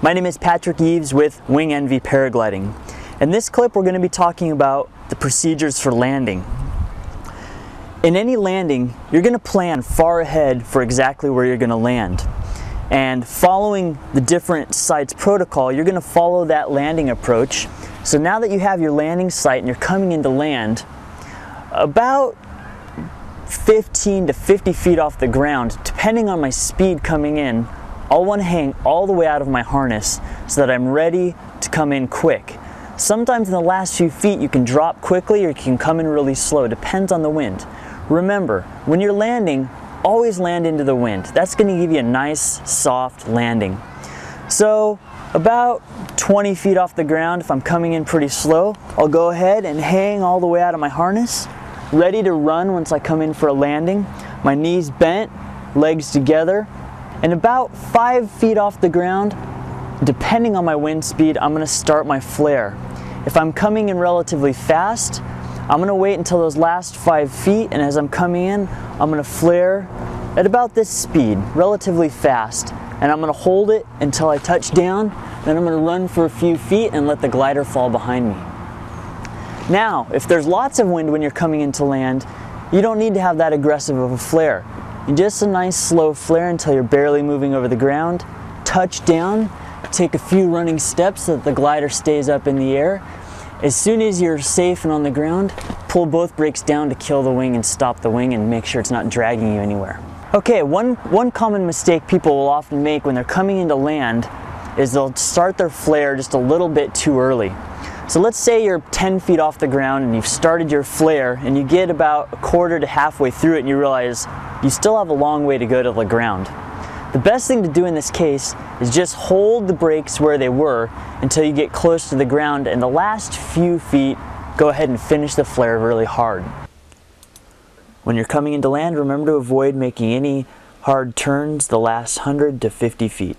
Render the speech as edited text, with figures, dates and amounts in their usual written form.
My name is Patrick Eaves with Wingenvy Paragliding. In this clip, we're going to be talking about the procedures for landing. In any landing, you're going to plan far ahead for exactly where you're going to land. And following the different sites protocol, you're going to follow that landing approach. So now that you have your landing site and you're coming into land, about 15 to 50 feet off the ground, depending on my speed coming in, I'll want to hang all the way out of my harness so that I'm ready to come in quick. Sometimes in the last few feet you can drop quickly or you can come in really slow, depends on the wind. Remember, when you're landing, always land into the wind. That's going to give you a nice, soft landing. So about 20 feet off the ground, if I'm coming in pretty slow, I'll go ahead and hang all the way out of my harness, ready to run once I come in for a landing. My knees bent, legs together, and about 5 feet off the ground, depending on my wind speed, I'm going to start my flare. If I'm coming in relatively fast, I'm going to wait until those last 5 feet, and as I'm coming in, I'm going to flare at about this speed, relatively fast, and I'm going to hold it until I touch down, then I'm going to run for a few feet and let the glider fall behind me. Now, if there's lots of wind when you're coming into land, you don't need to have that aggressive of a flare. Just a nice slow flare until you're barely moving over the ground, touch down, take a few running steps so that the glider stays up in the air. As soon as you're safe and on the ground, pull both brakes down to kill the wing and stop the wing and make sure it's not dragging you anywhere. Okay, one common mistake people will often make when they're coming into land is they'll start their flare just a little bit too early. So let's say you're 10 feet off the ground and you've started your flare and you get about a quarter to halfway through it and you realize you still have a long way to go to the ground. The best thing to do in this case is just hold the brakes where they were until you get close to the ground, and the last few feet, go ahead and finish the flare really hard. When you're coming into land, remember to avoid making any hard turns the last 100 to 50 feet.